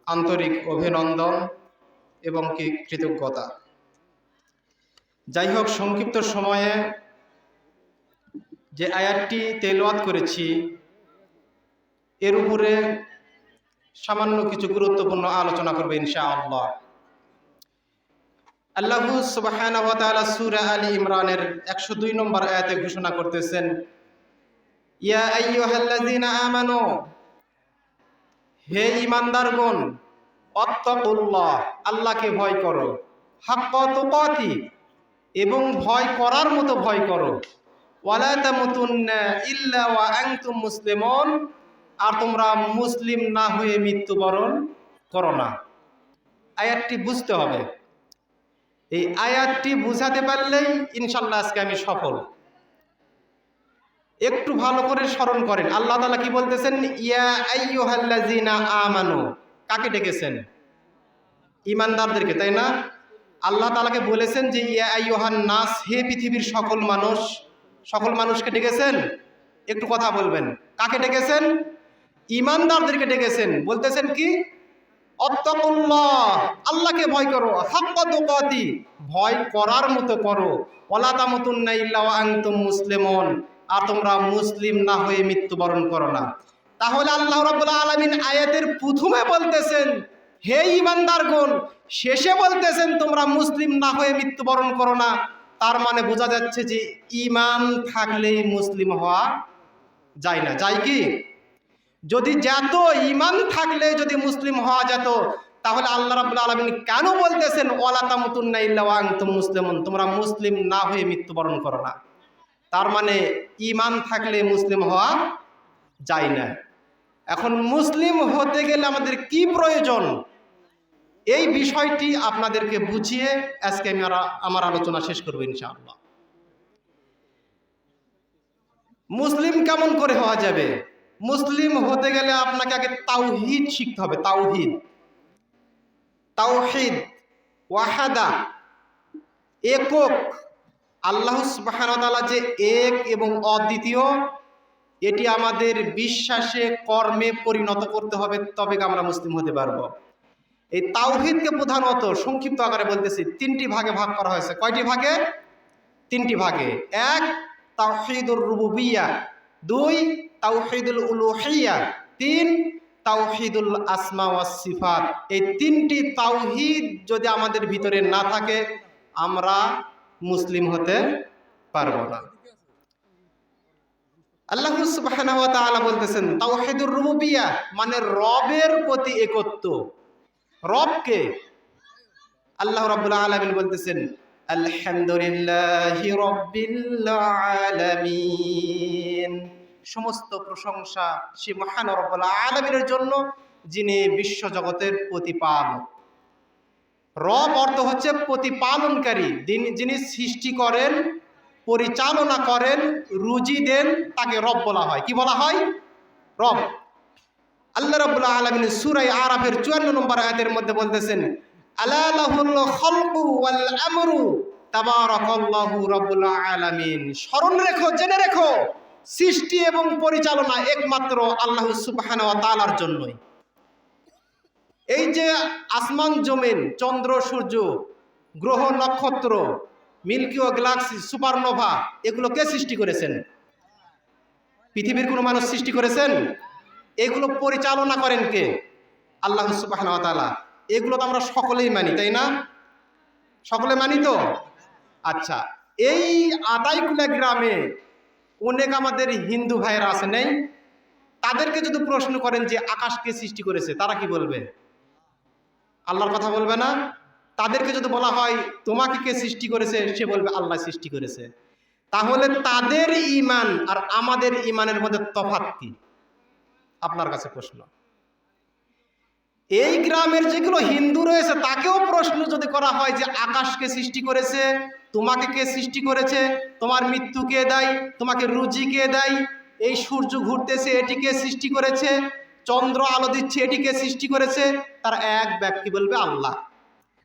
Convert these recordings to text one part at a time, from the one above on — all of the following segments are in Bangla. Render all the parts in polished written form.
আন্তরিক অভিনন্দন এবং কি কৃতজ্ঞতা। যাই হোক, সংক্ষিপ্ত সময়ে যে আয়াতটি তেলাওয়াত করেছি এর উপরে সামান্য কিছু গুরুত্বপূর্ণ আলোচনা করবে ইনশাআল্লাহ। আল্লাহ সুবহানাহু ওয়া তাআলা সূরা আলী ইমরানের 102 নম্বর আয়াতে ঘোষণা করতেছেন, ইয়া আইয়ুহাল্লাযীনা আমানু, হে ঈমানদারগণ, আত্তাকুল্লাহ, আল্লাহকে ভয় করো, হাক্কা তুকাতি, এবং ভয় করার মতো ভয় করো, ওয়ালা তামুতুন্না ইল্লা ওয়া আনতুম মুসলিমুন, আর তোমরা মুসলিম না হয়ে মৃত্যুবরণ করো না। আয়াতটি বুঝতে হবে। এই আয়াতটি বুঝাতে পারলেই ইনশাআল্লাহ আজকে আমি সফল। একটু ভালো করে স্মরণ করেন, আল্লাহ তাআলা কি বলতেছেন? ইয়া আইয়ুহাল্লাযীনা আমানু, কাকে ডেকেছেন? ঈমানদারদেরকে, তাই না? আল্লাহ তাআলাকে বলেছেন যে ইয়া আইয়ুহান নাস, হে পৃথিবীর সকল মানুষ। সকল মানুষকে ডেকেছেন? একটু কথা বলবেন। কাকে ডেকেছেন? ঈমানদারদেরকে ডেকেছেন। বলতেছেন কি? আত্তাকুল্লাহ, আল্লাহকে ভয় করো, হাক্কা তুকাতি, ভয় করার মতো করো, ওয়ালা তামুতুন্না ইল্লা ওয়া আনতুম মুসলিমুন, আর তোমরা মুসলিম না হয়ে মৃত্যুবরণ করো না। তাহলে আল্লাহ রাব্বুল আলামিন আয়াতের প্রথমে বলতেছেন হে ঈমানদারগণ, শেষে বলতেছেন তোমরা মুসলিম না হয়ে মৃত্যুবরণ করো না। তার মানে বোঝা যাচ্ছে যে ঈমান থাকলেই মুসলিম হওয়া যায় না। যায় কি? যদি যেত ঈমান থাকলে যদি মুসলিম হওয়া যেত, তাহলে আল্লাহ রাব্বুল আলামিন কেন বলতেছেন ওয়ালা তামুতুন্না ইল্লা ওয়া আনতুম মুসলিমুন, তোমরা মুসলিম না হয়ে মৃত্যুবরণ করো না? তার মানে ঈমান থাকলে মুসলিম হওয়া যায় না। এখন মুসলিম হতে গেলে আমাদের কি প্রয়োজন, এই বিষয়টি আপনাদেরকে বুঝিয়ে আজকে আমি আমার আলোচনা শেষ করব ইনশাআল্লাহ। মুসলিম কেমন করে হওয়া যাবে? মুসলিম হতে গেলে আপনাকে আগে তাওহীদ শিখতে হবে। তাওহীদ, তাওহীদ, ওয়াহাদা, একক, আল্লাহ সুবহানাহু ওয়া তাআলা যে এক এবং অদ্বিতীয়, এটি আমাদের বিশ্বাসে কর্মে পরিণত করতে হবে, তবে আমরা মুসলিম হতে পারবো। এই তাওহীদকে প্রধানত সংক্ষিপ্ত আকারে বলতেছি, তিনটি ভাগে ভাগ করা হয়েছে। কয়টি ভাগে? তিনটি ভাগে। এক, তাওহীদুর রুবুবিয়্যাহ, দুই, তাওহীদুল উলুহিয়্যাহ, তিন, তাওহীদুল আসমা ওয়াস সিফাত। এই তিনটি তাওহীদ যদি আমাদের ভিতরে না থাকে, আমরা মুসলিম হতে পারবো না। আল্লাহ সুবহানাহু ওয়া তাআলা বলতেছেন তাওহীদুর রুবুবিয়্যাহ মানে রবের প্রতি একত্ব। রবকে আল্লাহ রাব্বুল আলামিন বলতেছেন আলহামদুলিল্লাহি রাব্বিল আলামিন, সমস্ত প্রশংসা সে মহান রব্বুল আলামিনের জন্য, যিনি বিশ্বজগতের প্রতিপালক। রব অর্থ হচ্ছে প্রতিপালনকারী, যিনি সৃষ্টি করেন, পরিচালনা করেন, রুজি দেন, তাকে রব বলা হয়। কি বলা হয়? রব। আল্লাহ রাব্বুল আলামিন সূরা আরাফের 54 নম্বর আয়াতের মধ্যে বলতেছেন আলা লাহুল খালকু ওয়াল আমরু তাবারাকাল্লাহু রাব্বুল আলামিন। স্মরণ রেখো, জেনে রেখো, সৃষ্টি এবং পরিচালনা একমাত্র আল্লাহ সুবহানাহু ওয়া তাআলার জন্যই। এই যে আসমান জমিন, চন্দ্র সূর্য, গ্রহ নক্ষত্র, মিল্কি ওয়ে গ্যালাক্সি, সুপারনোভা, এগুলো কে সৃষ্টি করেছেন? পৃথিবীর কোনো মানুষ সৃষ্টি করেছেন? এগুলো পরিচালনা করেন কে? আল্লাহ সুবহানাহু ওয়া তাআলা। এগুলো তো আমরা সকলেই মানি, তাই না? সকলে মানি তো? আচ্ছা, এই আতাইকুলা গ্রামে অনেক আমাদের হিন্দু ভাইয়েরা আছে, নেই? তাদেরকে যদি প্রশ্ন করেন যে আকাশকে সৃষ্টি করেছে, তারা কি বলবে? আল্লাহর কথা বলবে না? তাদেরকে যদি বলা হয় তোমাকে কে সৃষ্টি করেছে, সে বলবে আল্লাহ সৃষ্টি করেছে। তাহলে তাদের ঈমান আর আমাদের ঈমানের মধ্যে তফাৎ কি? আপনার কাছে প্রশ্ন। এই গ্রামের যেগুলো হিন্দু রয়েছে তাকেও প্রশ্ন যদি করা হয় যে আকাশকে সৃষ্টি করেছে, তোমাকে কে সৃষ্টি করেছে, তোমার মৃত্যু কে দেয়, তোমাকে রুজি কে দেয়, এই সূর্য ঘুরতেছে এটিকে সৃষ্টি করেছে, চন্দ্র আলো দিচ্ছে এটিকে সৃষ্টি করেছে, তার এক ব্যক্তি বলবে আল্লাহ।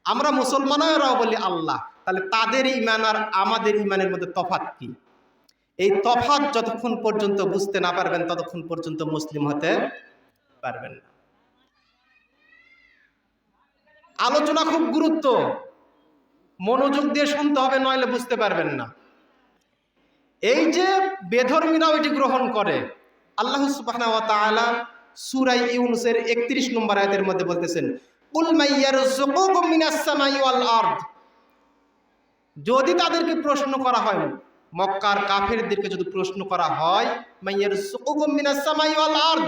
আমরা মুসলমানরাও বলি আল্লাহ। তাহলে তাদের ঈমান আর আমাদের ঈমানের মধ্যে তফাৎ কি? এই তফাৎ যতক্ষণ পর্যন্ত বুঝতে না পারবেন ততক্ষণ পর্যন্ত মুসলিম হতে পারবেন না। আলোচনা খুব গুরুত্ব, মনোযোগ দিয়ে শুনতে হবে, নইলে বুঝতে পারবেন না। এই যে বেধর্মীরাও এটি গ্রহণ করে, আল্লাহ সুবহানাহু ওয়া তাআলা সূরা ইউনূসের ৩১ নম্বর আয়াতের মধ্যে বলতেছেন, কুল মাইয়ারযুকুকুম মিনাস সামাই ওয়াল আরদ। যদি তাদেরকে প্রশ্ন করা হয়, মক্কার কাফেরদেরকে যদি প্রশ্ন করা হয়, মাইয়ারযুকুকুম মিনাস সামাই ওয়াল আরদ,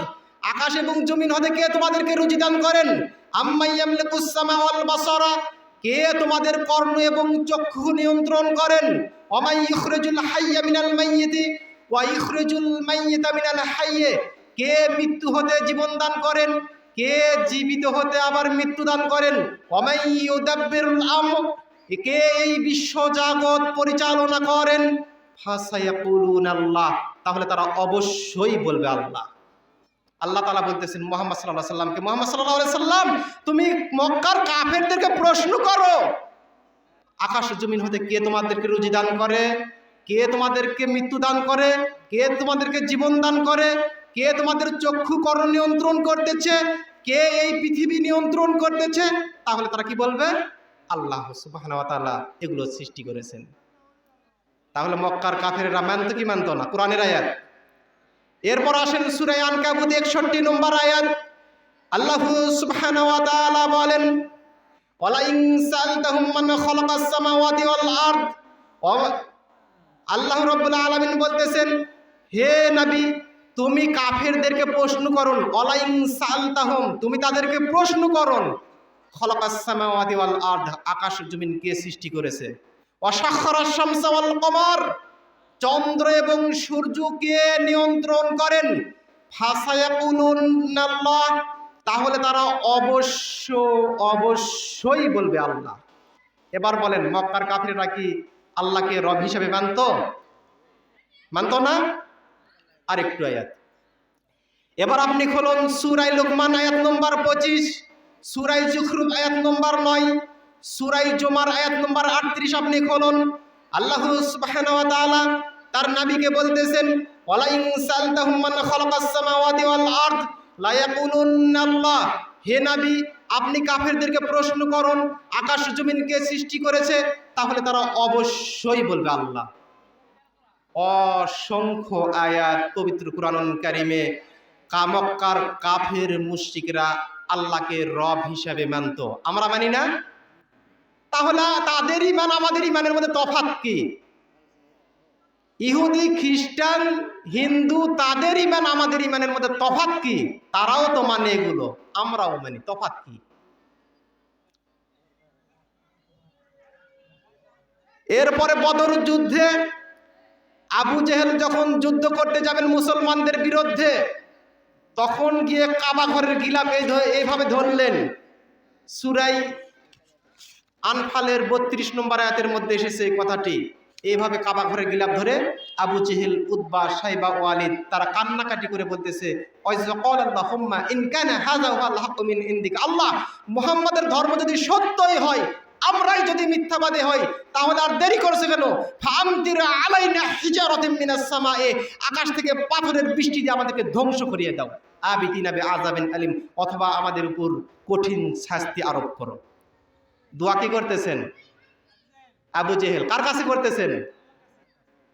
আকাশ এবং জমিন হতে কে তোমাদেরকে রুজি দান করেন? আম্মা ইয়ামলিকুস সামা ওয়াল বাসারা, কে তোমাদের কর্ণ এবং চক্ষু নিয়ন্ত্রণ করেন? ওয়ামাই ইখরিজুল হাইয়্যা মিনাল মাইয়িতি ওয়া ইখরিজুল মাইয়িতা মিনাল হাইয়্যি, কে মৃত্যু হতে জীবন দান করেন, কে জীবিত হতে আবার মৃত্যু দান করেন? ওয়ামাই ইউদাব্বিরুল আমর, কে এই বিশ্বজগৎ পরিচালনা করেন? ফাসায়াকুলুনাল্লাহ, তাহলে তারা অবশ্যই বলবে আল্লাহ। আল্লাহ তাআলা বলতেছেন মুহাম্মদ সাল্লাল্লাহু আলাইহি সাল্লামকে, মুহাম্মদ সাল্লাল্লাহু আলাইহি সাল্লাম, তুমি মক্কার কাফেরদেরকে প্রশ্ন করো, আকাশ জমিন হতে কে তোমাদেরকে রুজি দান করে, কে তোমাদেরকে মৃত্যু দান করে, কে তোমাদেরকে জীবন দান করে, কে তোমাদের চক্ষু কর্ণ নিয়ন্ত্রণ করতেছে, কে এই পৃথিবী নিয়ন্ত্রণ করতেছে? তাহলে তারা কি বলবে? আল্লাহ সুবহানাহু ওয়া তাআলা এগুলো সৃষ্টি করেছেন। তাহলে মক্কার কাফেররা মানত কি মানত না? কোরআনের আয়াত। এরপর আসেন সূরা আনকাবুত ৬১ নম্বর আয়াত, আল্লাহ সুবহানাহু ওয়া তাআলা বলেন, ওয়ালা ইন সালতাহুম মান খালাকাস সামাওয়াতি ওয়াল আরদ। আল্লাহ রাব্বুল আলামিন বলতেছেন, হে নবী, তুমি কাফেরদেরকে প্রশ্ন করুন, ওয়ালা ইন সালতাহুম, তুমি তাদেরকে প্রশ্ন করুন, খালাকাস সামাওয়াতি ওয়াল আরদ, আকাশ জমিন কে সৃষ্টি করেছে? ওয়া সাখারাস শামসা ওয়াল কমার, চন্দ্র এবং সূর্যকে নিয়ন্ত্রণ করেন? ফাসায়াকুলুনাল্লাহ, তাহলে তারা অবশ্যই বলবে আল্লাহ। এবার বলেন, মক্কার কাফিররা কি আল্লাহকে রব হিসেবে মানত না? আরেকটু আয়াত, এবার আপনি খুলুন সূরা লুকমান আয়াত নম্বর 25, সূরা যুখরুফ আয়াত নম্বর 9, সূরা জুমার আয়াত নম্বর 38 আপনি খুলুন। আল্লাহ সুবহানাহু ওয়া তাআলা তার নবীকে বলতেছেন, ওয়ালা ইন সালতাহুম মান খালাকাস সামাওয়াতি ওয়াল আরদ লা ইয়াকুলুনাল্লাহ, হে নবী, আপনি কাফেরদেরকে প্রশ্ন করুন, আকাশ জমিন কে সৃষ্টি করেছে? তাহলে তারা অবশ্যই বলবে আল্লাহ। অসংখ্য আয়াত পবিত্র কুরআনুল কারীমে মক্কার কাফের মুশরিকরা আল্লাহকে রব হিসাবে মানত, আমরা মানি না। তাহলে তাদের ঈমান আমাদের ঈমানের মধ্যে তফাৎ কি? ইহুদি, খ্রিস্টান, হিন্দু, তাদের ঈমান আমাদের ঈমানের মধ্যে তফাৎ কি? তারাও তো মানে এগুলো, আমরাও মানি, তফাৎ কি? এরপরে বদর যুদ্ধে আবু জেহেল যখন যুদ্ধ করতে যাবেন মুসলমানদের বিরুদ্ধে, তখন গিয়ে কাবা ঘরের গিলাফ এইভাবে ধরলেন। সূরা আনফালের ৩২ নম্বর আয়াতের মধ্যে এসেছে এই কথাটি। এইভাবে কাবা ঘরের গিলাফ ধরে আবু জেহেল, উতবা, শাইবা, ওয়ালিদ তারা কান্নাকাটি করে বলতেছে, আল্লাহুম্মা ইন কানা হাযা হুয়াল হাক্কু মিন ইনদিকা, আল্লাহ, মুহাম্মাদের ধর্ম যদি সত্যই হয়, আমরাই যদি মিথ্যাবাদী হই, তাহলে আর দেরি করছে কেন? ফামতির আলাইনা হিজারাতাম মিনাস সামায়ে, আকাশ থেকে পাথরের বৃষ্টি দিয়ে আমাদেরকে ধ্বংস করিয়ে দাও, আবিতিনা বিআযাবিন আলিম, অথবা আমাদের উপর কঠিন শাস্তি আরোপ করো। দোয়া কি করতেছেন আবু জেহেল? কার কাছে করতেছেন?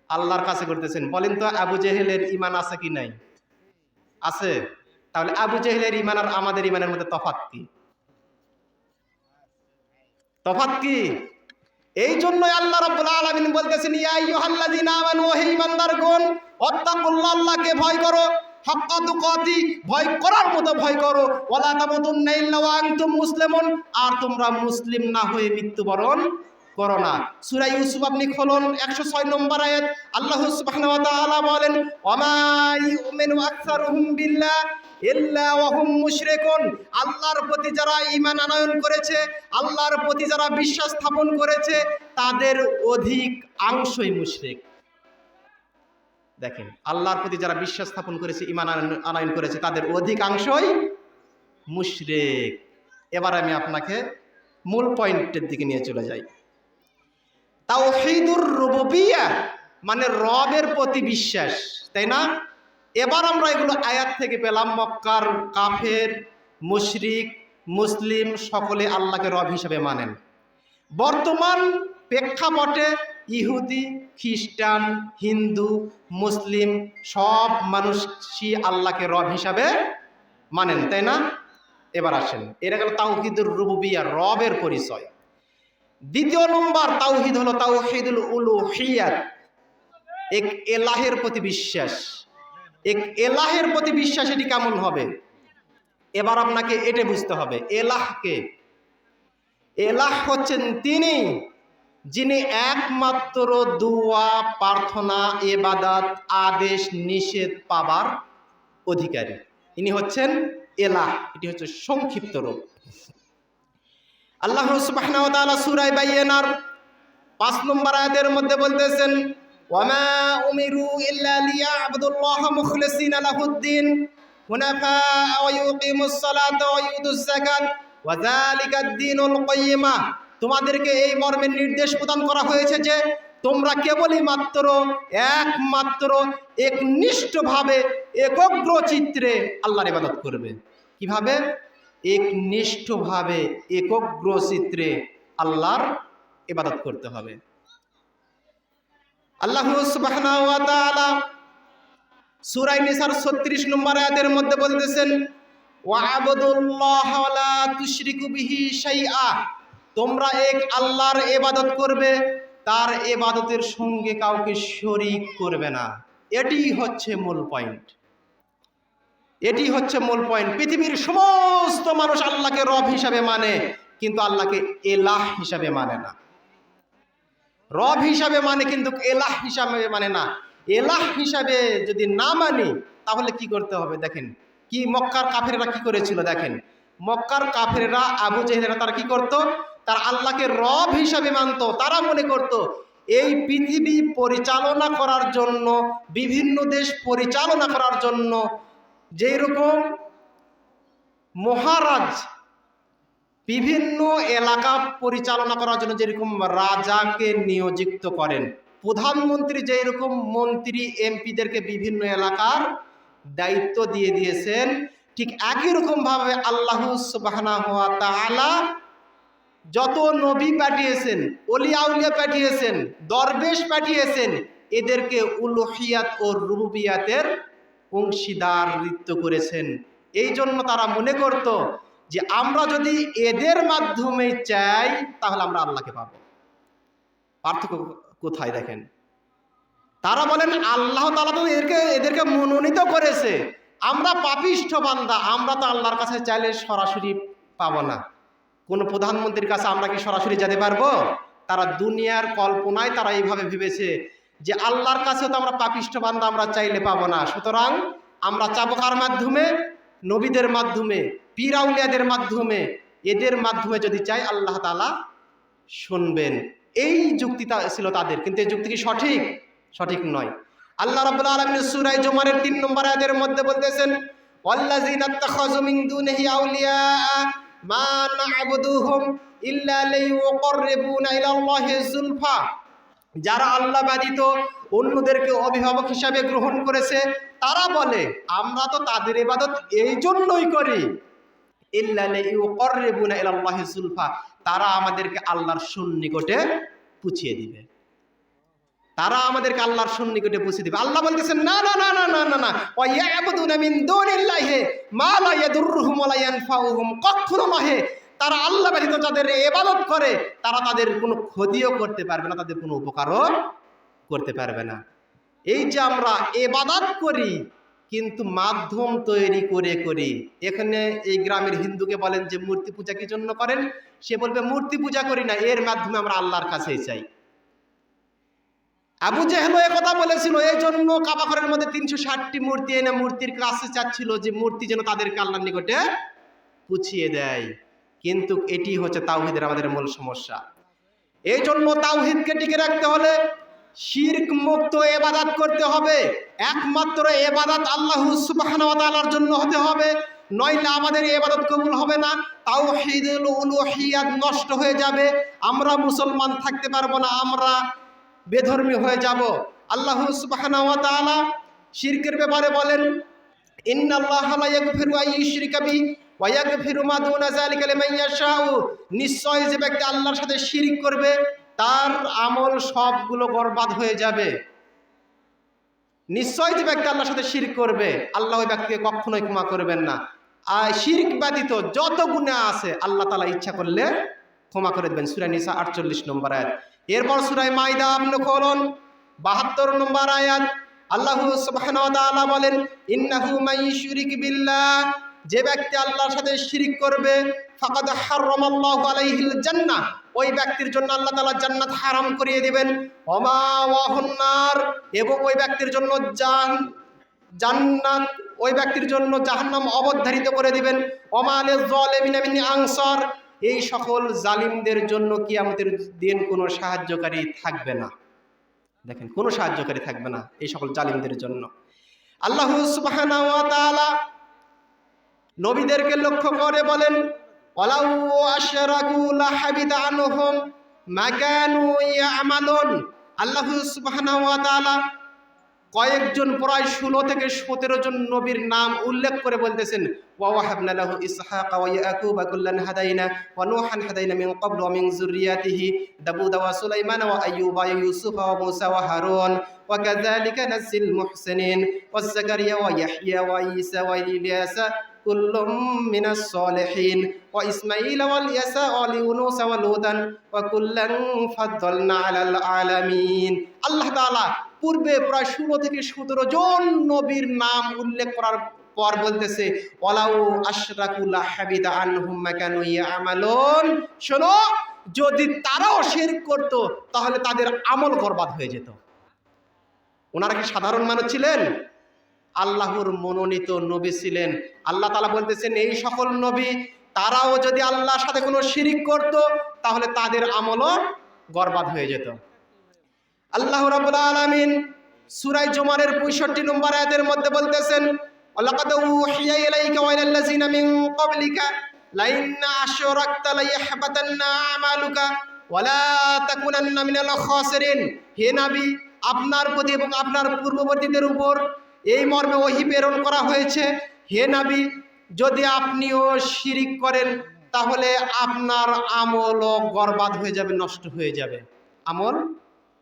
আল্লাহর কাছে করতেছেন। বলেন তো, আবু জেহেলের ঈমান আছে কি নাই? আছে। তাহলে আবু জেহেলের ঈমান আর আমাদের ঈমানের মধ্যে তফাৎ কি? তফাৎ কি? এই জন্যই আল্লাহ রাব্বুল আলামিন বলতেছেন, ইয়া আইয়ুহাল্লাযিনা আমানু, হে ঈমানদারগণ, আত্তাকুল্লাহ, আল্লাহকে ভয় করো, হাক্কা তুকাতি, ভয় করার মতো ভয় করো, ওয়ালা তামুতুন্না ইল্লা ওয়া আনতুম মুসলিমুন, আর তোমরা মুসলিম না হয়ে মৃত্যুবরণ করো না। সূরা ইউসুফ আপনি খুলুন ১০৬ নম্বর আয়াত, আল্লাহ সুবহানাহু ওয়া তাআলা বলেন, ওয়ামা ইউমিনু আকসারুহুম বিল্লাহ ইল্লা ওয়া হুম মুশরিকুন, আল্লাহর প্রতি যারা ঈমান আনয়ন করেছে, আল্লাহর প্রতি যারা বিশ্বাস স্থাপন করেছে, তাদের অধিক অংশই মুশরিক। দেখেন, আল্লাহর প্রতি যারা বিশ্বাস স্থাপন করেছে, ঈমান আনয়ন করেছে, তাদের অধিকাংশই মুশরিক। এবার আমি আপনাকে মূল পয়েন্টের দিকে নিয়ে চলে যাই। তাওহীদুর রুবুবিয়্যাহ মানে রবের প্রতি বিশ্বাস, তাই না? এবার আমরা এগুলো আয়াত থেকে পেলাম। মক্কার কাফের, মুশরিক, মুসলিম সকলে আল্লাহকে রব হিসেবে মানেন। বর্তমান প্রেক্ষাপটে ইহুদি, খ্রিস্টান, হিন্দু, মুসলিম সব মানুষই আল্লাহকে রব হিসাবে মানেন, তাই না? এবার আসেন, এরা গেল তাওহীদুর রুবুবিয়্যাহ, রবের পরিচয়। দ্বিতীয় নম্বর তাওহীদ হলো তাওহীদুল উলুহিয়্যাত, এক এলাহের প্রতি বিশ্বাস। এক এলাহের প্রতি বিশ্বাস, এটি কেমন হবে? এবার আপনাকে এটা বুঝতে হবে, এলাহকে। এলাহ হচ্ছেন তিনি যিনি একমাত্র দুয়া, প্রার্থনা, ইবাদত, আদেশ নিষেধ পাবার অধিকারী। ইনি হচ্ছেন এলাহ। এটি হচ্ছে সংক্ষিপ্ত রূপ। আল্লাহ সুবহানাহু ওয়া তাআলা সূরা বাইয়িনার 5 নম্বর আয়াতের মধ্যে বলতেছেন, ওয়ামা উমিরু ইল্লা লিয়াবুদুল্লাহ মুখলিসিনা লাহুদ্দিন হুনাফা ওয়া ইউকিমুস সালাতা ওয়া ইউতুজ যাকাত ওয়া যালিকা দ্বীনুল কাইয়্যিমা। তোমাদেরকে এই মর্মের নির্দেশ প্রদান করা হয়েছে যে তোমরা কেবলই মাত্র একমাত্র একনিষ্ঠভাবে একগ্র চিত্রে আল্লাহর ইবাদত করবে। কিভাবে? একনিষ্ঠভাবে একগ্র চিত্রে আল্লাহর ইবাদত করতে হবে। আল্লাহ সুবহানাহু ওয়া তাআলা সূরা নিসার 36 নম্বর আয়াতের মধ্যে বলতেছেন, ওয়া'বুদুল্লাহ ওয়া লা তুশরিকু বিহি শাইআ। তোমরা এক আল্লাহর ইবাদত করবে, তার ইবাদতের সঙ্গে কাউকে শরীক করবে না। এটি হচ্ছে মূল পয়েন্ট। এটি হচ্ছে মূল পয়েন্ট। পৃথিবীর সমস্ত মানুষ আল্লাহকে রব হিসাবে মানে, কিন্তু আল্লাহকে এলাহ হিসাবে মানে না। রব হিসাবে মানে, কিন্তু এলাহ হিসাবে মানে না। এলাহ হিসাবে যদি না মানি তাহলে কি করতে হবে? দেখেন কি মক্কার কাফেররা কি করেছিল। দেখেন মক্কার কাফেররা, আবু জেহেলরা, তারা কি করত? তারা আল্লাহকে রব হিসাবে মানত। তারা মনে করত এই পৃথিবী পরিচালনা করার জন্য, বিভিন্ন দেশ পরিচালনা করার জন্য যেই রকম মহারাজ বিভিন্ন এলাকা পরিচালনা করার জন্য যেরকম রাজাকে নিয়োজিত করেন, প্রধানমন্ত্রী যেই রকম মন্ত্রী এমপিদেরকে বিভিন্ন এলাকার দায়িত্ব দিয়ে দিয়েছেন, ঠিক একই রকম ভাবে আল্লাহ সুবহানাহু ওয়া তাআলা যত নবী পাঠিয়েছেন, ওলিয়া উলিয়া পাঠিয়েছেন, দরবেশ পাঠিয়েছেন, এদেরকে উলুহিয়াত ও রুবুবিয়াতের অংশীদারিত্ব করেছেন। এই জন্য তারা মনে করত যে আমরা যদি এদের মাধ্যমে চাই তাহলে আমরা আল্লাহকে পাবো। পার্থক্য কোথায় দেখেন? তারা বলেন আল্লাহ তাআলা তো এদেরকে মনোনীত করেছে, আমরা পাপিষ্ঠ বান্দা, আমরা তো আল্লাহর কাছে চাইলে সরাসরি পাবো না। কোন প্রধানমন্ত্রীর কাছে আমরা কি সরাসরি যেতে পারবো? তারা দুনিয়ার কল্পনায় তারা এইভাবে ভেবেছে যে আল্লাহর কাছে তো আমরা পাপিষ্ঠ বান্দা, আমরা চাইলে পাবো না, সুতরাং আমরা চাবো কার মাধ্যমে? নবীদের মাধ্যমে, পীর আউলিয়াদের মাধ্যমে। এদের মাধ্যমে যদি চাই আল্লাহ তাআলা শুনবেন। এই যুক্তিটা ছিল তাদের, কিন্তু এই যুক্তি কি সঠিক? সঠিক নয়। আল্লাহ রাব্বুল আলামিন সূরা জুমারের 3 নম্বর আয়াতের মধ্যে বলতেছেন, ওয়াল্লাযিনা ইত্তাখাযু মিন দুনিহি আউলিয়া মা না'বুদুহুম ইল্লা লিয়ুকাররিবুনা ইলাল্লাহি যুলফা। যারা আল্লাহ ব্যতীত অন্যদেরকে অভিভাবক হিসাবে গ্রহণ করেছে, তারা বলে আমরা তো তাদের ইবাদত এই জন্যই করি, ইল্লা লিয়ুকাররিবুনা ইলাল্লাহি যুলফা, তারা আমাদেরকে আল্লাহর সন্নিকটে পৌঁছিয়ে দিবে। তারা আমাদেরকে আল্লাহর সন্নিকটে পৌঁছে দিবে। আল্লাহ বলতেছেন না না না না না না না, ওয়া ইয়াবুদুনা মিন দুনিল্লাহি মা লা ইয়াদুররুহুম ওয়া লা ইয়ানফাউহুম। কখনো নহে, তারা আল্লাহ ব্যতীত যাদের ইবাদত করে তারা তাদের কোনো ক্ষতিও করতে পারবে না, তাদের কোনো উপকারও করতে পারবে না। এই যে আমরা ইবাদত করি কিন্তু মাধ্যম তৈরি করে করি। এখানে এই গ্রামের হিন্দুকে বলেন যে মূর্তি পূজা কি জন্য করেন? সে বলবে মূর্তি পূজা করি না, এর মাধ্যমে আমরা আল্লাহর কাছেই চাই। আবু জেহেল এ কথা বলেছিল, এই জন্য কাবা ঘরের মধ্যে 360টি মূর্তি এনে মূর্তির কাছে চাচ্ছিল যে মূর্তি যেন তাদেরকে আল্লাহর নিকটে পুছিয়ে দেয়। কিন্তু এটি হচ্ছে তাওহীদের আমাদের মূল সমস্যা। এই জন্য তাওহীদকে টিকে রাখতে হলে শিরক মুক্ত ইবাদত করতে হবে। একমাত্র ইবাদত আল্লাহ সুবহানাহু ওয়া তাআলার জন্য হতে হবে, নইলে আমাদের ইবাদত কবুল হবে না। তাওহীদুল উলুহিয়াত নষ্ট হয়ে যাবে, আমরা মুসলমান থাকতে পারবো না, আমরা বেধর্মী হয়ে যাব। আল্লাহ সুবহানাহু ওয়া তাআলা শিরকের ব্যাপারে বলেন, ইন্নাল্লাহা লা ইয়াগফিরু আন ইউশরিকা বিহি ওয়ায়াগফিরু মা দুনা যালিকা লিমান ইয়াশাউ, নিশ্চয় যে ব্যক্তি আল্লাহর সাথে শিরিক করবে তার আমল সবগুলো বরবাদ হয়ে যাবে। নিশ্চয় যে ব্যক্তি আল্লাহর সাথে শিরক করবে আল্লাহ ওই ব্যক্তিকে কখনোই ক্ষমা করবেন না। আর শিরক ব্যতীত যত গুনাহ আছে আল্লাহ তাআলা ইচ্ছা করলে ক্ষমা করে দেবেন। সূরা নিসা 48 নম্বর আয়াত। এরপর সূরা মাইদা আপনি খুলুন 72 নম্বর আয়াত। আল্লাহ সুবহানাহু ওয়া তাআলা বলেন, ইন্নাহু মাইয়ুশরিক বিল্লাহ, যে ব্যক্তি আল্লাহর সাথে শিরক করবে ফাকাদ হারামাল্লাহু আলাইহিল জান্নাহ, ওই ব্যক্তির জন্য আল্লাহ তাআলা জান্নাত হারাম করিয়ে দিবেন। ওমা ওয়াহুন নার, এবং ওই ব্যক্তির জন্য জান্নাত ওই ব্যক্তির জন্য জাহান্নাম অবধারিত করে দিবেন। ওমা লিজ জালিমিনা মিন আনসার, এই সকল জালিমদের জন্য কিয়ামতের দিন কোনো সাহায্যকারী থাকবে না। দেখেন, কোনো সাহায্যকারী থাকবে না এই সকল জালিমদের জন্য। আল্লাহ সুবহানাহু ওয়া তাআলা নবীদেরকে লক্ষ্য করে বলেন, ওয়ালাউ আশরাকু লাহাবিতা আনহুম মা কানু ইয়ামালুন। আল্লাহ সুবহানাহু ওয়া তাআলা কয়েকজন প্রায় 16 থেকে 17 জন নবীর নাম উল্লেখ করে বলতেছেন, ওয়া ওয়াহাবনা লাহু ইসহাকা ওয়া ইয়াকুবা কুল্লান হাদাইনা ওয়া নূহান হাদাইনা মিন ক্বাবলু ওয়া মিন যুররিয়াতিহি দাউদা ওয়া সুলাইমানা ওয়া আইয়ুবা ওয়া ইউসুফা ওয়া মূসা ওয়া হারুন ওয়া কাযালিকা নাজিল মুহসিনিন ওয়া যাকারিয়া ওয়া ইয়াহইয়া ওয়া ঈসা ওয়া ইলিয়াসা কুল্লুম মিনাস সালিহিন ওয়া ইসমাঈল ওয়া ইয়াসা ওয়া ইউনুস ওয়া লূতান ওয়া কুল্লান ফাদ্দালনা আলাল আলামিন। আল্লাহ তাআলা পূর্বে প্রায় 16 থেকে 17 জন নবীর নাম উল্লেখ করার পর বলতেছে, ওয়ালাউ আশরাকু লাহাবিতা আনহুম মা কানু ইয়ামালুন, শোনো, যদি তারাও শিরক করত তাহলে তাদের আমল বরবাদ হয়ে যেত। ওনারা কি সাধারণ মানুষ ছিলেন? আল্লাহর মনোনীত নবী ছিলেন। আল্লাহ তাআলা বলতেছেন, এই সকল নবী তারাও যদি আল্লাহর সাথে কোনো শিরক করত তাহলে তাদের আমলও বরবাদ হয়ে যেত। আল্লাহ রাব্বুল আলামিন সূরা জুমারের 65 নম্বর আয়াতের মধ্যে বলতেছেন, ওয়ালাকাদ উহিয়া ইলাইকা ওয়া ইলাল্লাযিনা মিন ক্বাবলিকা লাইন আশরাকতা লায়াহবাতান্না আমালুকা ওয়া লা তাকুনান্না মিনাল খাসিরিন। হে নবী, আপনার প্রতি এবং আপনার পূর্ববর্তীদের উপর এই মর্মে ওহী প্রেরণ করা হয়েছে, হে নবী, যদি আপনিও শিরিক করেন তাহলে আপনার আমলও বরবাদ হয়ে যাবে, নষ্ট হয়ে যাবে, আমল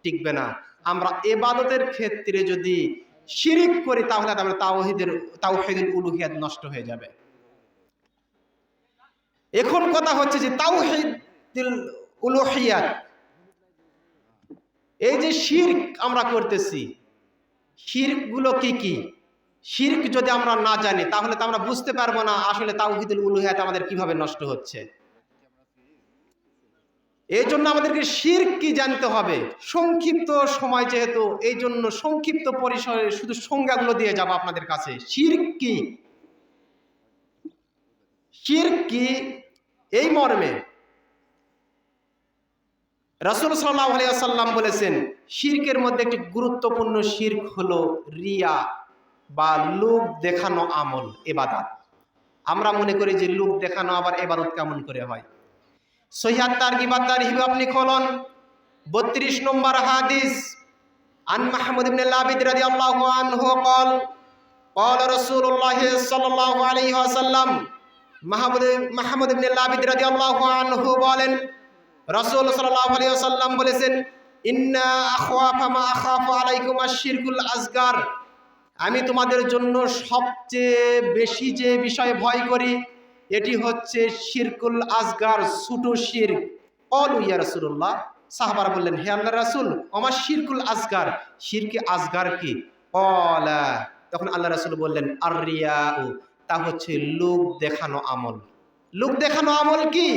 টিকবে না। আমরা ইবাদতের ক্ষেত্রে যদি শিরিক করি তাহলে আমরা তাওহীদুল উলুহিয়াত নষ্ট হয়ে যাবে। এখন কথা হচ্ছে যে তাওহীদুল উলুহিয়াত, এই যে শিরক আমরা করতেছি, শিরকগুলো কি কি? শিরক যদি আমরা না জানি তাহলে তো আমরা বুঝতে পারবো না আসলে তাওহীদুল উলুহিয়াত আমাদের কিভাবে নষ্ট হচ্ছে। এই জন্য আমাদেরকে শিরক কি জানতে হবে। সংক্ষিপ্ত সময় যেহেতু, এই জন্য সংক্ষিপ্ত পরিসরে শুধু সংজ্ঞাগুলো দিয়ে যাব আপনাদের কাছে। শিরক কি, শিরক কি, এই মর্মে রাসূল সাল্লাল্লাহু আলাইহি ওয়াসাল্লাম বলেছেন, শিরকের মধ্যে একটি গুরুত্বপূর্ণ শিরক হলো রিয়া বা লোক দেখানো আমল, ইবাদত। আমরা মনে করি যে লোক দেখানো আবার ইবাদত কেমন করে হয়। সহিহ তারগিব তারহিব আপনি খুলুন 32 নম্বর হাদিস। আন মাহমুদ ইবনে লাবিদ রাদিয়াল্লাহু আনহু قال قال رسول الله صلى الله عليه وسلم, মাহমুদ ইবনে লাবিদ রাদিয়াল্লাহু আনহু বলেন, রাসূল সাল্লাল্লাহু আলাইহি ওয়াসাল্লাম বলেছেন, ইন্না আখাফা মা আখাফু আলাইকুম আশ-শিরকুল আসগার, আমি তোমাদের জন্য সবচেয়ে বেশি যে বিষয়ে ভয় করি এটি হচ্ছে শিরকুল আসগার, ছোট শিরক। ক্বালু ইয়া রাসূলুল্লাহ, সাহাবারা বললেন, হে আল্লাহর রাসূল, ওমা শিরকুল আসগার, শিরকে আসগার কি? ক্বালা, তখন আল্লাহ রাসূল বললেন, আর রিয়াউ, তা হচ্ছে লোক দেখানো আমল। লোক দেখানো আমল কি?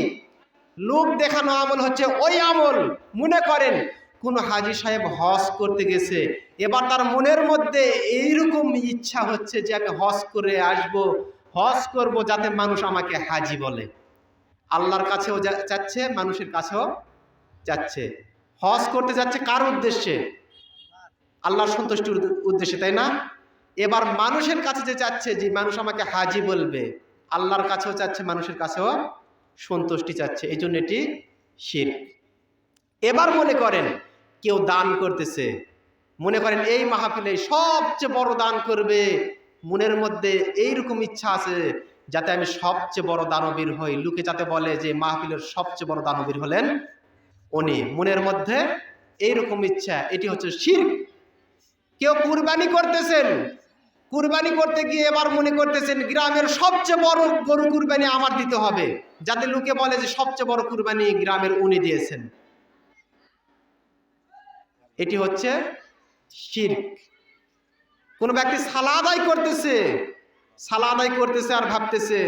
লোক দেখানো আমল হচ্ছে ওই আমল, মনে করেন কোন হাজী সাহেব হজ করতে গেছে, এবার তার মনের মধ্যে এইরকম ইচ্ছা হচ্ছে যে আমি হজ করে আসব, হজ করব যাতে মানুষ আমাকে হাজী বলে। আল্লাহর কাছেও যাচ্ছে, মানুষের কাছেও যাচ্ছে। হজ করতে যাচ্ছে কার উদ্দেশ্যে? আল্লাহর সন্তুষ্টির উদ্দেশ্যে, তাই না? এবার মানুষের কাছে যে চাচ্ছে যে মানুষ আমাকে হাজী বলবে, আল্লাহর কাছেও চাচ্ছে, মানুষের কাছেও সন্তুষ্টি চাচ্ছে, এই জন্য এটি শিরক। এবার মনে করেন কেউ দান করতেছে, মনে করেন এই মাহফিলে সবচেয়ে বড় দান করবে, মনের মধ্যে এইরকম ইচ্ছা আছে যাতে আমি সবচেয়ে বড় দানবীর হই, লোকে যাতে বলে যে মাহফিলের সবচেয়ে বড় দানবীর হলেন উনি, মনের মধ্যে এইরকম ইচ্ছা, এটি হচ্ছে শিরক। কেউ কুরবানি করতেছেন, কুরবানি করতে গিয়ে এবার মনে করতেছেন গ্রামের সবচেয়ে বড় গরু কুরবানি আমার দিতে হবে, যাতে লোকে বলে যে সবচেয়ে বড় কুরবানি গ্রামের উনি দিয়েছেন। এটি হচ্ছে শিরক। কোন ব্যক্তি সালাত আদায় করতেছে, সালাত আদায় করতেছে আর ভাবতেছে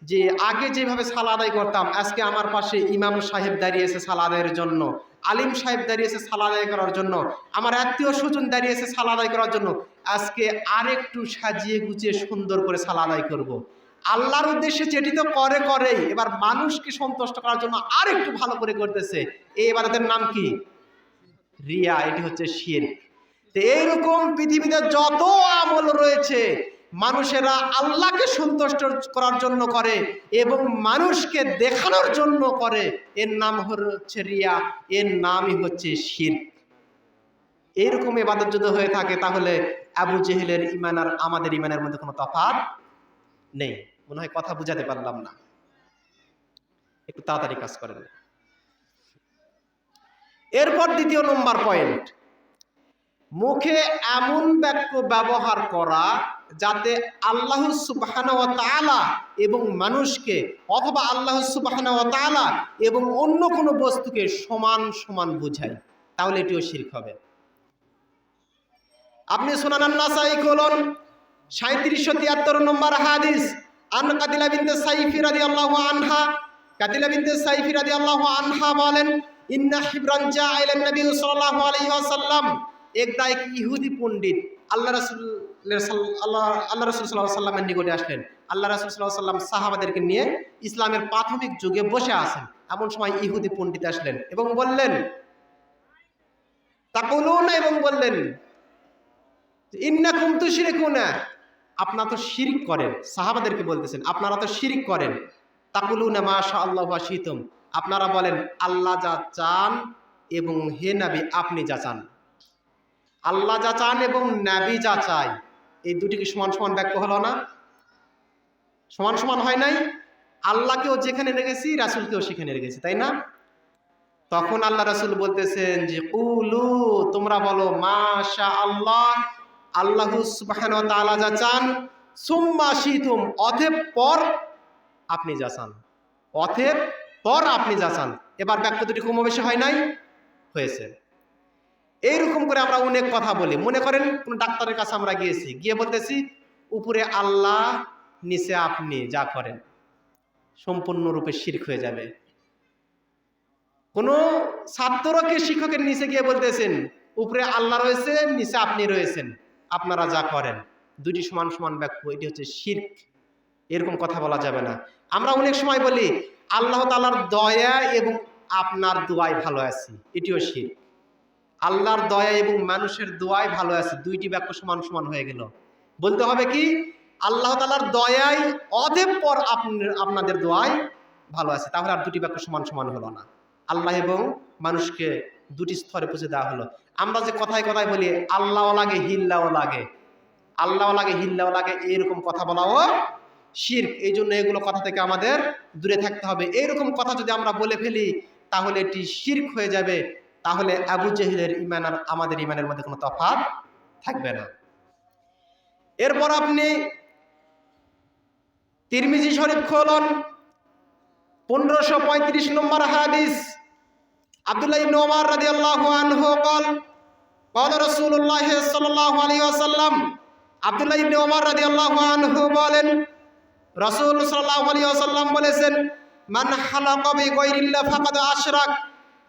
যে আগে যেভাবে সালাত আদায় করতাম, আজকে আমার পাশে ইমাম সাহেব দাঁড়িয়েছে সালাত আদায়ের জন্য, আলিম সাহেব দাঁড়িয়েছে সালাত আদায় করার জন্য, আমার আত্মীয় স্বজন দাঁড়িয়েছে সালাত আদায় করার জন্য, আজকে আরেকটু সাজিয়ে গুছিয়ে সুন্দর করে সালাত আদায় করব। আল্লাহর উদ্দেশ্যে যেটি তো করেই, এবার মানুষকে সন্তুষ্ট করার জন্য আরেকটু ভালো করে করতেছে। এই ইবাদতের নাম কি? রিয়া। এটি হচ্ছে শিরক। তো এইরকম পৃথিবীতে যত আমল রয়েছে মানুষেরা আল্লাহকে সন্তুষ্ট করার জন্য করে এবং মানুষকে দেখানোর জন্য করে, এর নাম হচ্ছে রিয়া, এর নামই হচ্ছে শিরক। এইরকম ইবাদত যদি হয়ে থাকে তাহলে আবু জেহেলের ঈমান আর আমাদের ঈমানের মধ্যে কোনো তফাৎ নেই। মনে হয় কথা বুঝাতে পারলাম না, একটু তাড়াতাড়ি কাজ করেন। এরপর দ্বিতীয় নম্বর পয়েন্ট, মুখে এমন বাক্য ব্যবহার করা যাতে আল্লাহ সুবহানাহু ওয়া তাআলা এবং মানুষকে, অথবা আল্লাহ সুবহানাহু ওয়া তাআলা এবং অন্য কোনো বস্তুকে সমান সমান বোঝায়, তাহলে এটিও শিরক হবে। আপনি সুনান আন-নাসাই খুলুন, 3773 নম্বর হাদিস, আন কাতিলা বিনতে সাইফি রাদিয়াল্লাহু আনহা, কাতিলা বিনতে সাইফি রাদিয়াল্লাহু আনহা বলেন, ইন্না হিবরান জা'a ইলা নবী সাল্লাল্লাহু আলাইহি ওয়াসাল্লাম, এক ইহুদি পণ্ডিত আল্লাহ রাসূল সাল্লাল্লাহু আলাইহি ওয়াসাল্লামের নিকটে আসলেন। আল্লাহ রাসূল সাল্লাল্লাহু আলাইহি ওয়াসাল্লাম সাহাবাদেরকে নিয়ে ইসলামের প্রাথমিক যুগে বসে আছেন। এমন সময় ইহুদি পণ্ডিত আসলেন এবং বললেন, তাকুলুনা, এবং বললেন ইন্নাকুম তুশরিকুনা, আপনারা তো শিরক করেন। সাহাবাদেরকে বলতেছেন আপনারা তো শিরক করেন। তাকুলুনা মাশাআল্লাহু ওয়া শিতুম, আপনারা বলেন আল্লাহ যা চান এবং হে নবী আপনি যা চান। আল্লাহ যা চান এবং নবী যা চায়, এই দুটি কি সমান সমান বাক্য হলো না? সমান সমান হয় নাই? আল্লাহকেও যেখানে রেখেছি রাসূলকেও সেখানে রেখেছি, তাই না? তখন আল্লাহ রাসূল বলতেছেন যে কুলু, তোমরা বলো মাশাআল্লাহ, আল্লাহ সুবহানাহু ওয়া তাআলা যা চান, সুম্মা শিতুম, অতঃপর আপনি যা চান, অতঃপর আপনি যা চান। এবার বাক্য দুটি কম বেশি হয় নাই? হয়েছে। এইরকম করে আমরা অনেক কথা বলি। মনে করেন কোন ডাক্তারের কাছে আমরা গিয়েছি, গিয়ে বলতেছি উপরে আল্লাহ নিচে আপনি যা করেন, সম্পূর্ণরূপে শিরক হয়ে যাবে। কোন ছাত্রকে শিক্ষকের নিচে গিয়ে বলতেছেন উপরে আল্লাহ রয়েছে নিচে আপনি রয়েছেন, আপনারা যা করেন, দুটি সমান সমান বাক্য, এটি হচ্ছে শিরক। এরকম কথা বলা যাবে না। আমরা অনেক সময় বলি আল্লাহ তাআলার দয়া এবং আপনার দোয়ায় ভালো আছি, এটিও শিরক। আল্লাহর দয়া এবং মানুষের দোয়ায় ভালো আছি, দুইটি বাক্য সমান সমান হয়ে গেল। বলতে হবে কি আল্লাহ তাআলার দয়ায় অতঃপর আপনাদের দোয়ায় ভালো আছে, তাহলে আর দুটি বাক্য সমান সমান হলো না। আল্লাহ এবং মানুষকে দুটি স্তরে পৌঁছে দেওয়া হলো। আমরা যে কথায় কথায় বলি আল্লাহও লাগে হিল্লাও লাগে, আল্লাহও লাগে হিল্লাও লাগে, এইরকম কথা বলাও শিরক। এই জন্য এগুলো কথা থেকে আমাদের দূরে থাকতে হবে। এইরকম কথা যদি আমরা বলে ফেলি তাহলে এটি শিরক হয়ে যাবে। তাহলে আবু জেহেলের ঈমান আর আমাদের ঈমানের মধ্যে কোনো তফাৎ থাকবে না। এরপর আপনি তিরমিজি শরীফ খুলুন, 1535 নম্বর হাদিস, আব্দুল্লাহ ইবনে ওমর রাদিয়াল্লাহু আনহু قال قال رسول الله صلى الله عليه وسلم, আব্দুল্লাহ ইবনে ওমর রাদিয়াল্লাহু আনহু বলেন রাসূল সাল্লাল্লাহু আলাইহি ওয়াসাল্লাম বলেছেন, মান হালাকা বিগাইরিল্লাহ ফাকাদ আশরাক,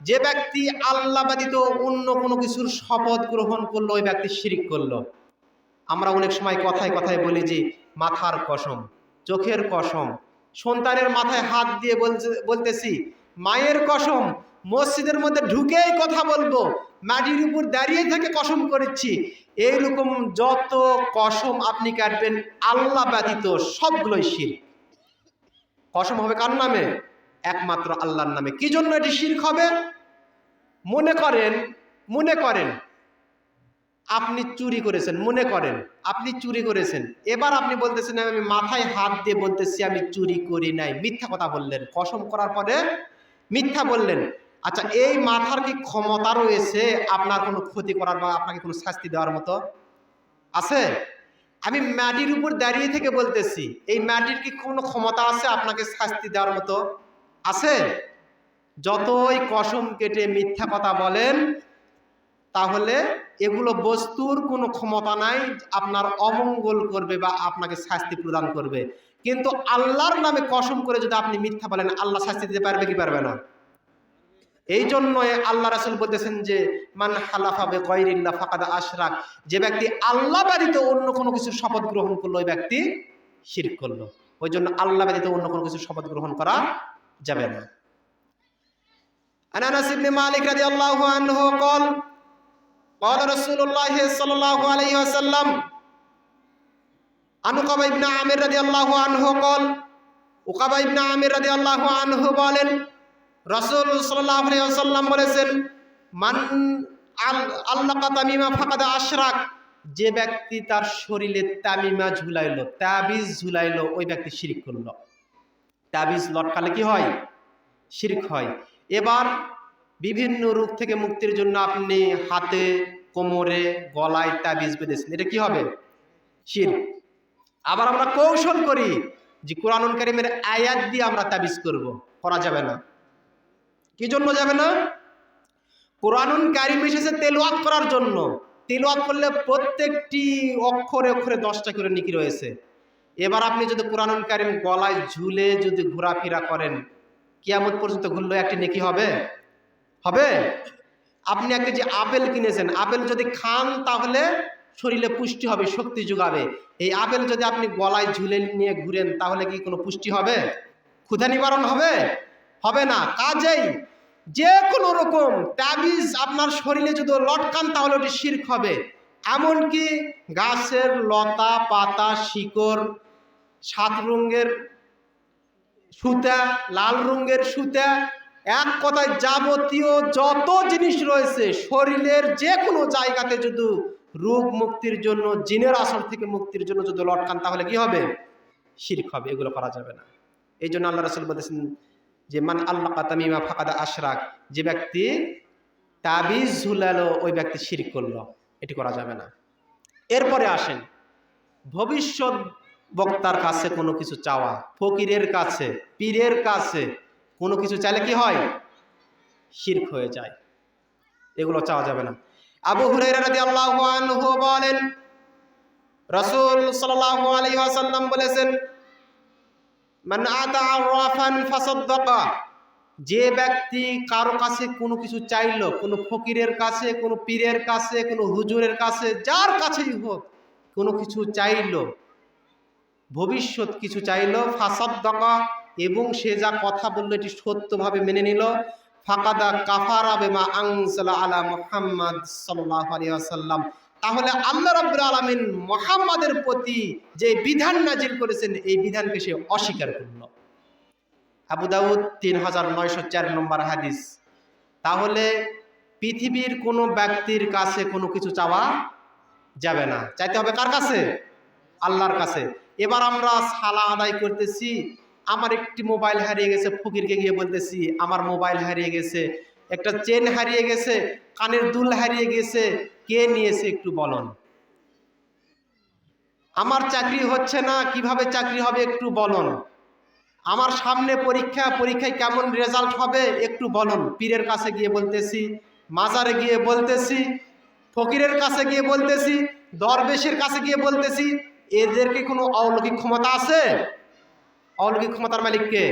যে ব্যক্তি আল্লাহ ব্যতীত অন্য কোনো কিছুর শপথ গ্রহণ করলো ওই ব্যক্তি শিরক করলো। আমরা অনেক সময় কথায় কথায় বলি যে মাথার কসম, চোখের কসম, সন্তানের মাথায় হাত দিয়ে বলতেছি মায়ের কসম, মসজিদের মধ্যে ঢুকেই কথা বলবো, মাটির উপর দাঁড়িয়ে থেকে কসম করেছি। এইরকম যত কসম আপনি কাটবেন আল্লাহ ব্যতীত সবগুলোই শিরক। কসম হবে কার নামে? একমাত্র আল্লাহর নামে। কি জন্য এটি শিরক হবে? মনে করেন আপনি চুরি করেছেন, মনে করেন আপনি চুরি করেছেন, এবার আপনি বলতেছেন আমি মাথায় হাত দিয়ে বলতেছি আমি চুরি করি নাই, মিথ্যা কথা বললেন, কসম করার পরে মিথ্যা বললেন। আচ্ছা, এই মাথার কি ক্ষমতা রয়েছে আপনার কোনো ক্ষতি করার বা আপনাকে কোনো শাস্তি দেওয়ার মতো? আছে? আমি মাটির উপর দাঁড়িয়ে থেকে বলতেছি, এই মাটির কি কোনো ক্ষমতা আছে আপনাকে শাস্তি দেওয়ার মতো? আছে? যতই কসম কেটে মিথ্যা কথা বলেন, তাহলে এগুলো বস্তুর কোনো ক্ষমতা নাই আপনার অমঙ্গল করবে বা আপনাকে শাস্তি প্রদান করবে। কিন্তু আল্লাহর নামে কসম করে যদি আপনি মিথ্যা বলেন, আল্লাহ শাস্তি দিতে পারবে কি পারবে না? এই জন্য আল্লাহ রাসূল বলতেছেন যে মান হালাফা বিগাইরিল্লাহ ফাকাদ আশরাক, যে ব্যক্তি আল্লাহ ব্যতীত অন্য কোনো কিছুর শপথ গ্রহণ করলো ওই ব্যক্তি শিরক করলো। ওই জন্য আল্লাহ ব্যতীত অন্য কোনো কিছুর শপথ গ্রহণ করা যাবে না। আনাস ইবনে মালিক রাদিয়াল্লাহু আনহু قال قال رسول الله صلى الله عليه وسلم عن عقبة بن عامر رضي الله عنه قال উকাবা ইবনে আমির রাদিয়াল্লাহু আনহু বলেন রাসূল সাল্লাল্লাহু আলাইহি ওয়াসাল্লাম বলেছেন মান আল্লাকা তামিমা ফাকাদ আশরাক, যে ব্যক্তি তার শরীরে তামিমা ঝুলাইলো, তাবিজ ঝুলাইলো, ওই ব্যক্তি শিরক করলো। তাবিজ লটকালে কি হয়? শিরক হয়। এবার বিভিন্ন রোগ থেকে মুক্তির জন্য আপনি হাতে, কোমরে, গলায় তাবিজ বেঁধেছেন, এটা কি হবে? শিরক। আবার আমরা কৌশল করি যে কোরআনুল কারীমের আয়াত দিয়ে আমরা তাবিজ করব, করা যাবে না। কি জন্য যাবে না? কোরআনুল কারীম এসেছে তেলাওয়াত করার জন্য। তেলাওয়াত করলে প্রত্যেকটি অক্ষরে অক্ষরে 10টা করে নেকি রয়েছে। এবার আপনি যদি কোরআনুল কারীম গলায় ঝুলে যদি ঘোরাফেরা করেন, কিয়ামত পর্যন্ত ঘুরলে একটি নেকি হবে? হবে? আপনি একটা যে আপেল কিনেছেন, আপেল যদি খান তাহলে শরীরে পুষ্টি হবে, শক্তি যোগাবে। এই আপেল যদি আপনি গলায় ঝুলে নিয়ে ঘুরেন তাহলে কি কোনো পুষ্টি হবে? ক্ষুধা নিবারণ হবে? হবে না। কাজেই যে কোনো রকম তাবিজ আপনার শরীরে যদি লটকান তাহলে ওটি শিরক হবে। এমনকি গাছের লতা পাতা শিকড়, 7 রঙের সুতা, লাল রঙের সুতা, এক কথায় যাবতীয় যত জিনিস রয়েছে শরীরের যে কোনো জায়গাতে যদি রোগ মুক্তির জন্য, জিনের আসর থেকে মুক্তির জন্য যদি লটকান তাহলে কি হবে? শিরক হবে। এগুলো করা যাবে না। এই জন্য আল্লাহ রাসূল বলেছেন যে মান আল্লাকা তামিমা ফাকাদ আশরাক, যে ব্যক্তি তাবিজ ঝুলালো ওই ব্যক্তি শিরক করলো, এটি করা যাবে না। এরপরে আসেন ভবিষ্যৎ বক্তার কাছে কোনো কিছু চাওয়া, ফকিরের কাছে, পীরের কাছে কোনো কিছু চাইলে কি হয়? শিরক হয়ে যায়। এগুলো চাওয়া যাবে না। আবু হুরায়রা রাদিয়াল্লাহু আনহু বলেন রাসূল সাল্লাল্লাহু আলাইহি ওয়াসাল্লাম বলেছেন মান আতা আরাফান ফাসাদ্দাকা, যে ব্যক্তি কারো কাছে কোনো কিছু চাইলো, কোনো ফকিরের কাছে, কোনো পীরের কাছে, কোনো হুজুরের কাছে, যার কাছেই হোক কোনো কিছু চাইলো, ভবিষ্যৎ কিছু চাইলো, ফাসাদ্দাকা, এবং সে যা কথা বললো এটি সত্যভাবে মেনে নিল, ফাকাদা কাফারা বিমা আনজালা আলা মুহাম্মদ সাল্লাল্লাহু আলাইহি ওয়াসাল্লাম, তাহলে আল্লাহ রাব্বুল আলামিন মুহাম্মাদের প্রতি যে বিধান নাজিল করেছেন এই বিধানকে সে অস্বীকার করল। আবু দাউদ 3904 নম্বর হাদিস। তাহলে পৃথিবীর কোনো ব্যক্তির কাছে কোনো কিছু চাওয়া যাবে না। চাইতে হবে কার কাছে? আল্লাহর কাছে। এবার আমরা সালা আদায় করতেছি, আমার একটি মোবাইল হারিয়ে গেছে, ফকিরকে গিয়ে বলতেছি আমার মোবাইল হারিয়ে গেছে, একটা চেন হারিয়ে গেছে, কানের দুল হারিয়ে গেছে, কে নিয়েছে একটু বলুন। আমার চাকরি হচ্ছে না, কিভাবে চাকরি হবে একটু বলুন। আমার সামনে পরীক্ষা, পরীক্ষায় কেমন রেজাল্ট হবে একটু বলুন। পীরের কাছে গিয়ে বলতেছি, মাজারে গিয়ে বলতেছি, ফকিরের কাছে গিয়ে বলতেছি, দরবেশের কাছে গিয়ে বলতেছি, এদেরকে কোনো অলৌকিক ক্ষমতা আছে? অলৌকিক ক্ষমতার মালিক কে?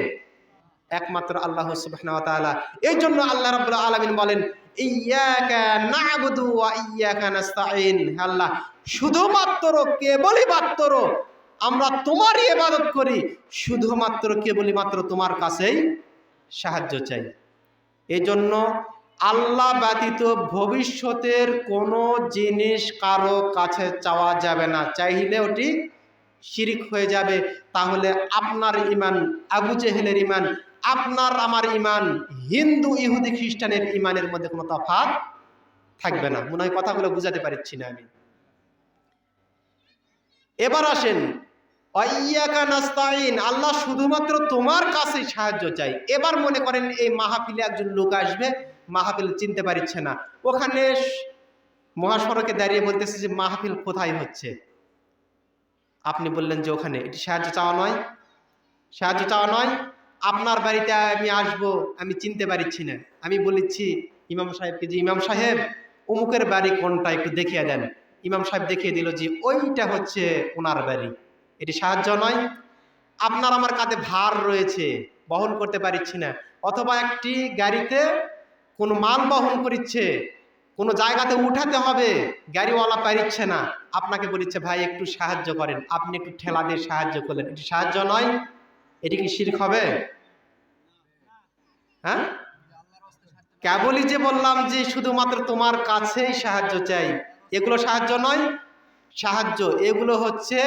একমাত্র আল্লাহ সুবহানাহু ওয়া তাআলা। এই জন্য আল্লাহ রাব্বুল আলামিন বলেন ইয়্যাকা না'বুদু ওয়া ইয়্যাকা নাস্তাঈন, আল্লাহ শুধুমাত্র কেবলই মাত্র আমরা তোমারই ইবাদত করি, শুধুমাত্র কেবলই মাত্র তোমার কাছেই সাহায্য চাই। এই জন্য আল্লাহ ব্যতীত ভবিষ্যতের কোনো জিনিস কারো কাছে চাওয়া যাবে না। চাইলে ওটি শিরক হয়ে যাবে। তাহলে আপনার ঈমান আবু জেহেলের ঈমান, আপনার আমার ঈমান হিন্দু ইহুদি খ্রিস্টানের ঈমানের মধ্যে কোনো তফাৎ থাকবে না। মনে হয় কথাগুলো বুঝাতে পারছি না আমি। এবার আসেন, ওয়াইয়াকা নাস্তাইন, আল্লাহ শুধুমাত্র তোমার কাছে সাহায্য চাই। এবার মনে করেন এই মাহফিলে একজন লোক আসবে, মাহফিল চিনতে পারছে না, ওখানে মহাসড়কে দাঁড়িয়ে বলতেছে যে মাহফিল কোথায় হচ্ছে। আপনি বললেন যে ওখানে, এটি সাহায্য চাওয়া নয়? সাহায্য চাওয়া নয়? আপনার বাড়িতে আমি আসব, আমি চিনতে পারছি না, আমি বলেছি ইমাম সাহেবকে যে ইমাম সাহেব অমুকের বাড়ি কোনটা একটু দেখিয়ে দেন। ইমাম সাহেব দেখিয়ে দিল যে ওইটা হচ্ছে ওনার বাড়ি। এটি সাহায্য নয়? আপনার আমার কাঁধে ভার রয়েছে, বহন করতে পারছি না, অথবা একটি গাড়িতে কোনো মাল বহন করছে, কোনো জায়গাতে উঠাতে হবে, গাড়িওয়ালা পারিচ্ছে না, আপনাকে বলিচ্ছে ভাই একটু সাহায্য করেন, আপনি একটু ঠেলা দিয়ে সাহায্য করলেন, এটি সাহায্য নয়? এটি কি শিরক হবে? হ্যাঁ, কেবলই যে বললাম যে শুধুমাত্র তোমার কাছেই সাহায্য চাই, এগুলো সাহায্য নয়? সাহায্য এগুলো হচ্ছে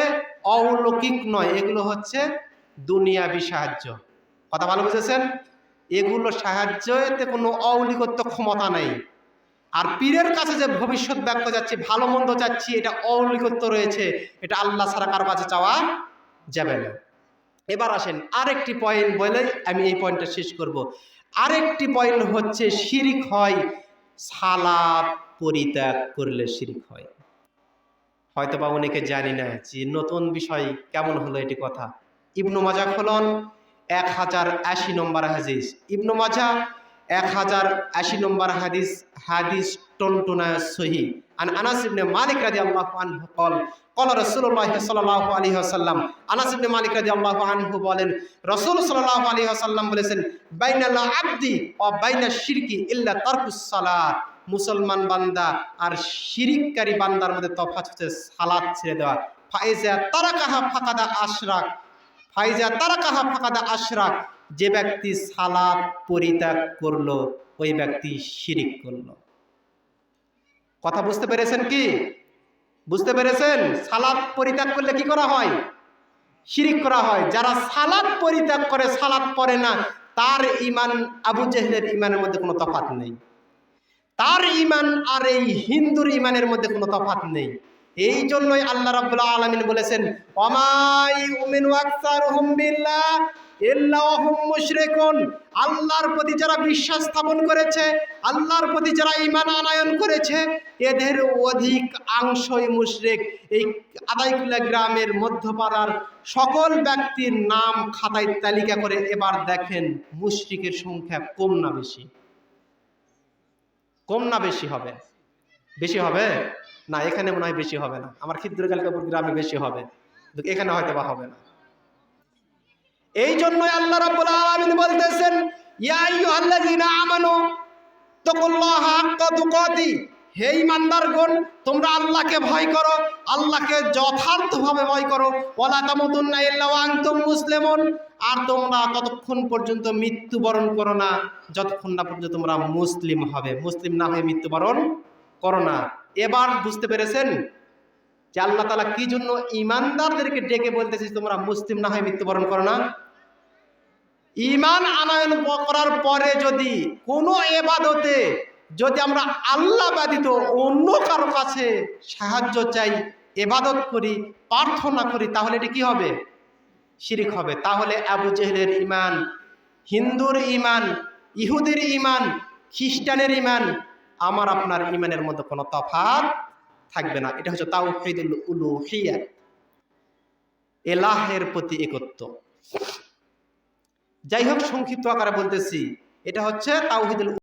অলৌকিক নয়, এগুলো হচ্ছে দুনিয়াবি সাহায্য। কথা ভালো বুঝেছেন? এগুলো সাহায্য, এতে কোনো অলৌকিকত্ব ক্ষমতা নেই। আর পীরের কাছে যে ভবিষ্যৎ ব্যক্ত যাচ্ছি, ভালো মন্দ চাচ্ছি, এটা অলৌকিকত্ব রয়েছে, এটা আল্লাহ ছাড়া কারো কাছে চাওয়া যাবে না। এবার আসেন আরেকটি পয়েন্ট বলে আমি এই পয়েন্টটা শেষ করব। আরেকটি পয়েন্ট হচ্ছে শিরিক হয় সালাত পরিত্যাগ করলে শিরিক হয়। হয়তো বা অনেকে জানি না যে নতুন বিষয় কেমন হলো এটি কথা। ইবনু মাজাহ খুলুন 1080 নম্বর হাদিস, ইবনু মাজাহ 1080 নম্বর হাদিস, হাদিস টনটনা সহিহ। আন আনাস ইবনে মালিক রাদিয়াল্লাহু আনহু قال قال রাসূলুল্লাহ সাল্লাল্লাহু আলাইহি ওয়াসাল্লাম, আনাস ইবনে মালিক রাদিয়াল্লাহু আনহু বলেন রাসূল সাল্লাল্লাহু আলাইহি ওয়াসাল্লাম বলেছেন, বাইনাল আবদি ওয়া বাইনাশ শিরকি ইল্লা তারকুস সালাত, মুসলমান বান্দা আর শিরিককারী বান্দার মধ্যে তফাৎ হচ্ছে সালাত ছেড়ে দেওয়া। ফাইজা তারাকাহা ফাকাদা আশরাক, ফাইজা তারাকাহা ফাকাদা আশরাক, যে ব্যক্তি সালাত পরিত্যাগ করলো ওই ব্যক্তি শিরিক করলো। কথা বুঝতে পেরেছেন কি? বুঝতে পেরেছেন? সালাত পরিত্যাগ করলে কি করা হয়? শিরিক করা হয়। যারা সালাত পরিত্যাগ করে, সালাত পড়ে না, তার ঈমান আবু জেহেলের ঈমানের মধ্যে কোনো তফাৎ নেই। তার ঈমান আর এই হিন্দুর ঈমানের মধ্যে কোনো তফাৎ নেই। এই জন্যই আল্লাহ রাব্বুল আলামিন বলেছেন, ওয়ামা ইউমিনু আকসারুহুম বিল্লাহ ইল্লা ওয়া হুম মুশরিকুন, আল্লাহর প্রতি যারা বিশ্বাস স্থাপন করেছে, আল্লাহর প্রতি যারা ঈমান আনয়ন করেছে, এদের অধিক অংশই মুশরিক। এই আদাইকুলা গ্রামের মধ্যপাড়ার সকল ব্যক্তির নাম খাতায় তালিকা করে এবার দেখেন মুশরিকের সংখ্যা কম না বেশি? কম না বেশি হবে? বেশি হবে না, এখানে মনে হয় বেশি হবে না, আমার খিদ্রকালকাপুর গ্রামে বেশি হবে, কিন্তু এখানে হয়তো বা হবে না। এই জন্যই আল্লাহ রাব্বুল আলামিন বলতেছেন, ইয়া আইয়ুহাল্লাযীনা আমানু তাকুল্লাহা হাক্কা তুকাতি, হে ঈমানদারগণ তোমরা আল্লাহকে ভয় করো, আল্লাহকে যথার্থভাবে ভয় করো। ওয়ালা তামুতুন্না ইল্লা ওয়া আনতুম মুসলিমুন, আর তোমরা ততক্ষণ পর্যন্ত মৃত্যুবরণ করো না যতক্ষণ না পর্যন্ত তোমরা মুসলিম হবে। মুসলিম না হয়ে মৃত্যুবরণ করো না। এবার বুঝতে পেরেছেন যে আল্লাহ তাআলা কি জন্য ঈমানদারদেরকে ডেকে বলতেছে তোমরা মুসলিম না হয়ে মৃত্যুবরণ করো না? ঈমান আনয়ন করার পরে যদি কোনো ইবাদতে যদি আমরা আল্লাহ ব্যতীত অন্য কারো কাছে সাহায্য চাই, ইবাদত করি, প্রার্থনা করি, তাহলে এটা কি হবে? শিরিক হবে। তাহলে আবু জেহেলের ঈমান, হিন্দুর ঈমান, ইহুদির ঈমান, খ্রিস্টানের ঈমান, আমার আপনার ঈমানের মধ্যে কোনো তফাৎ থাকবে না। এটা হচ্ছে তাওহীদুল উলুহিয়্যা, এলাহের প্রতি একত্ব। যাই হোক, সংক্ষিপ্ত আকারে বলতেছি, এটা হচ্ছে তাওহীদুল